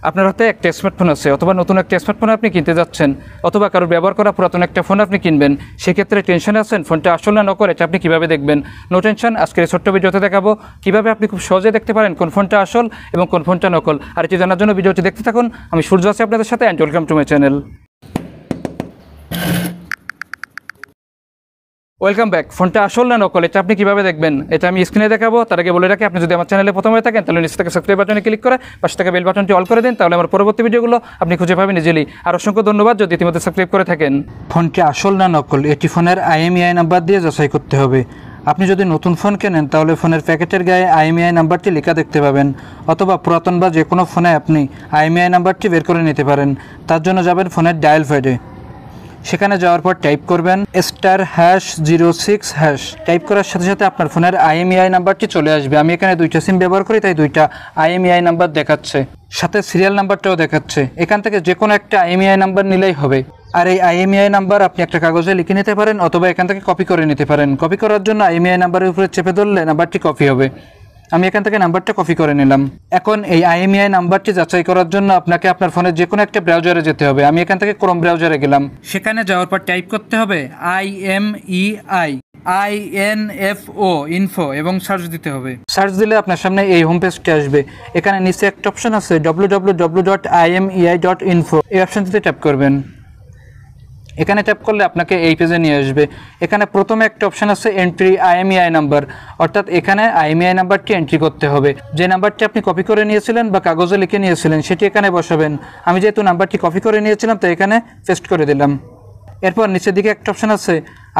আপনার হাতে একটা স্মার্টফোন আছে অথবা নতুন একটা স্মার্টফোন আপনি কিনতে যাচ্ছেন অথবা কারোর ব্যবহার করা পুরাতন একটা ফোন আপনি কিনবেন, সেক্ষেত্রে টেনশনে আছেন ফোনটা আসল না নকল এটা আপনি কীভাবে দেখবেন? নো টেনশন, আজকের এই ছোট্ট ভিডিওতে দেখাবো কীভাবে আপনি খুব সহজে দেখতে পারেন কোন ফোনটা আসল এবং কোন ফোনটা নকল। আর এটি জানার জন্য ভিডিওটি দেখতে থাকুন। আমি সূর্য আছি আপনাদের সাথে, and welcome to my channel. Welcome back. ফোনটা আসল না নকল এটা আপনি কীভাবে দেখবেন এটা আমি স্ক্রিনে দেখাবো। তার আগে বলে রাখি, আপনি যদি আমার চ্যানেলে প্রথম হয়ে থাকেন তাহলে নিচে থেকে সাবস্ক্রাইব বাটনে ক্লিক করে পাশে থেকে বেল বাটনটি অল করে দিন, তাহলে আমার পরবর্তী ভিডিওগুলো আপনি খুঁজে পাবেন ইজিলি। আর অসংখ্য ধন্যবাদ যদি ইতিমধ্যে সাবস্ক্রাইব করে থাকেন। ফোনটি আসল না নকল এটি ফোনের IMEI নাম্বার দিয়ে যাচাই করতে হবে। আপনি যদি নতুন ফোন কেনেন তাহলে ফোনের প্যাকেটের গায়ে IMEI নাম্বারটি লেখা দেখতে পাবেন, অথবা পুরাতন বা যে কোনো ফোনে আপনি IMEI নাম্বারটি বের করে নিতে পারেন। তার জন্য যাবেন ফোনের ডায়াল প্যাডে, সেখানে যাওয়ার পর টাইপ করবেন *#06#। টাইপ করার সাথে সাথে আপনার ফোনের IMEI নাম্বারটি চলে আসবে। আমি এখানে দুইটা সিম ব্যবহার করি তাই দুইটা IMEI নাম্বার দেখাচ্ছে, সাথে সিরিয়াল নাম্বারটাও দেখাচ্ছে। এখান থেকে যে কোনো একটা IMEI নাম্বার নিলেই হবে। আর এই IMEI নাম্বার আপনি একটা কাগজে লিখে নিতে পারেন অথবা এখান থেকে কপি করে নিতে পারেন। কপি করার জন্য IMEI নাম্বারের উপরে চেপে ধরলে নাম্বারটি কপি হবে। আমি এখান থেকে নাম্বারটা কপি করে নিলাম। এখন এই IMEI নাম্বারটি যাচাই করার জন্য আপনাকে আপনার ফোনের যে কোনো একটা ব্রাউজারে যেতে হবে। আমি এখান থেকে ক্রোম ব্রাউজারে গেলাম। সেখানে যাওয়ার পর টাইপ করতে হবে IMEI-INFO এবং সার্চ দিতে হবে। সার্চ দিলে আপনার সামনে এই হোম পেজটি আসবে। এখানে নিচে একটা অপশন আছে www.imei.info, এই অপশনটিতে ট্যাপ করবেন। এখানে ট্যাপ করলে আপনাকে এই পেজে নিয়ে আসবে। এখানে প্রথমে একটা অপশন আছে এন্ট্রি IMEI নাম্বার, অর্থাৎ এখানে IMEI নাম্বারটি এন্ট্রি করতে হবে। যে নাম্বারটি আপনি কপি করে নিয়েছিলেন বা কাগজে লিখে নিয়েছিলেন সেটি এখানে বসাবেন। আমি যেহেতু নাম্বারটি কপি করে নিয়েছিলাম তো এখানে পেস্ট করে দিলাম। এরপর নিচের দিকে একটা অপশন আছে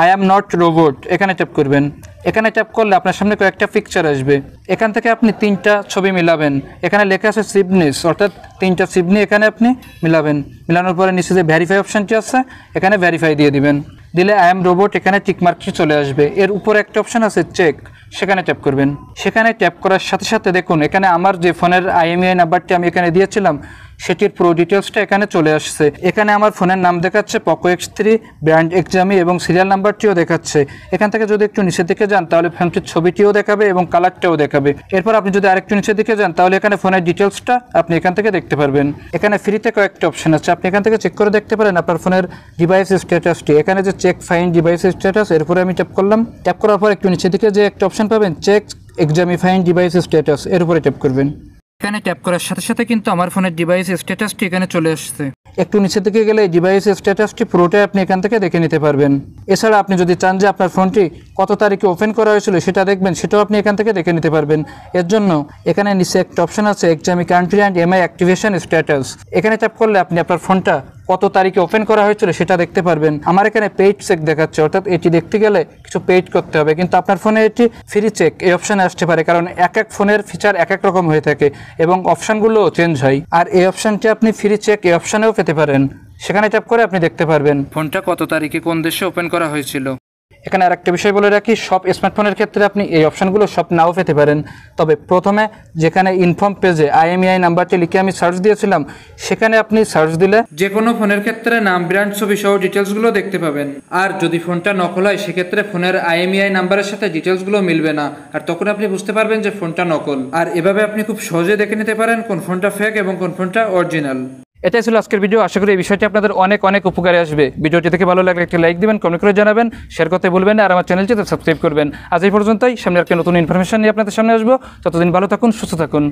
I am not robot, এখানে ট্যাপ করবেন। এখানে ট্যাপ করলে আপনার সামনে কয়েকটা পিকচার আসবে। এখান থেকে আপনি তিনটা ছবি মিলাবেন। এখানে লেখা আছে সিবনিস, অর্থাৎ তিনটা সিবনি এখানে আপনি মিলাবেন। মিলানোর পরে নিচে যে ভেরিফাই অপশানটি আছে এখানে ভেরিফাই দিয়ে দিবেন। দিলে I am robot এখানে টিকমার্কটি চলে আসবে। এর উপরে একটা অপশান আছে চেক, সেখানে ট্যাপ করবেন। সেখানে ট্যাপ করার সাথে সাথে দেখুন এখানে আমার যে ফোনের IMEI নাম্বারটি আমি এখানে দিয়েছিলাম সেটির পুরো ডিটেলসটা এখানে চলে আসছে। এখানে আমার ফোনের নাম দেখাচ্ছে পোকো X3, ব্র্যান্ড এক্সামি এবং সিরিয়াল নাম্বারটিও দেখাচ্ছে। এখান থেকে যদি একটু নিচের দিকে যান তাহলে ফোনটির ছবিটিও দেখাবে এবং কালারটাও দেখাবে। এরপর আপনি যদি আরেকটু নিচের দিকে যান তাহলে এখানে ফোনের ডিটেলসটা আপনি এখান থেকে দেখতে পারবেন। এখানে ফ্রিতে কয়েকটা অপশন আছে, আপনি এখান থেকে চেক করে দেখতে পারেন আপনার ফোনের ডিভাইস স্ট্যাটাসটি। এখানে যে চেক ফাইন্ড ডিভাইস স্ট্যাটাস, এরপরে আমি ট্যাপ করলাম। ট্যাপ করার পর একটু নিচের দিকে যে একটা অপশন পাবেন চেক এক্সামি ফাইন্ড ডিভাইস স্ট্যাটাস, এর উপরে ট্যাপ করবেন। এখানে ট্যাপ করার সাথে সাথে কিন্তু আমার ফোনের ডিভাইস স্ট্যাটাসটি এখানে চলে আসছে। একটু নিচের দিকে গেলে ডিভাইস স্ট্যাটাসটি পুরোটাই আপনি এখান থেকে দেখে নিতে পারবেন। এছাড়া আপনি যদি চান যে আপনার ফোনটি কত তারিখে ওপেন করা হয়েছিল সেটা দেখবেন, সেটাও আপনি এখান থেকে দেখে নিতে পারবেন। এর জন্য এখানে নিচে একটা অপশন আছে এক্সামি country and MI activation status, এখানে ট্যাপ করলে আপনি আপনার ফোনটা কত তারিখে ওপেন করা হয়েছিল সেটা দেখতে পারবেন। আমার এখানে পেইড চেক দেখাচ্ছে, অর্থাৎ এটি দেখতে গেলে কিছু পেইড করতে হবে, কিন্তু আপনার ফোনে এটি ফ্রি চেক এই অপশানে আসতে পারে, কারণ এক এক ফোনের ফিচার এক এক রকম হয়ে থাকে এবং অপশানগুলো চেঞ্জ হয়। আর এই অপশানটি আপনি ফ্রি চেক এই অপশানেও পেতে পারেন। সেখানে ট্যাপ করে আপনি দেখতে পারবেন ফোনটা কত তারিখে কোন দেশে ওপেন করা হয়েছিল। এখানে আরেকটা বিষয় বলে রাখি, সব স্মার্টফোনের ক্ষেত্রে আপনি এই অপশানগুলো সব নাও পেতে পারেন। তবে প্রথমে যেখানে ইনফর্ম পেজে IMEI নাম্বারটি লিখে আমি সার্চ দিয়েছিলাম সেখানে আপনি সার্চ দিলে যে কোনো ফোনের ক্ষেত্রে নাম, ব্র্যান্ড, ছবি সহ ডিটেলসগুলো দেখতে পাবেন। আর যদি ফোনটা নকল হয় সেক্ষেত্রে ফোনের IMEI নাম্বারের সাথে ডিটেলসগুলো মিলবে না, আর তখন আপনি বুঝতে পারবেন যে ফোনটা নকল। আর এভাবে আপনি খুব সহজে দেখে নিতে পারেন কোন ফোনটা ফেক এবং কোন ফোনটা অরিজিনাল। এটাই ছিল আজকের ভিডিও। আশা করি এই বিষয়টি আপনাদের অনেক অনেক উপকারে আসবে। ভিডিওটি থেকে ভালো লাগলে একটি লাইক দিবেন, কমেন্ট করে জানাবেন, শেয়ার করতে ভুলবেন না, আর আমার চ্যানেলটিতে সাবস্ক্রাইব করবেন। আজ এই পর্যন্তই। সামনে একটা নতুন ইনফরমেশন নিয়ে আপনাদের সামনে আসবো। ততদিন ভালো থাকুন, সুস্থ থাকুন।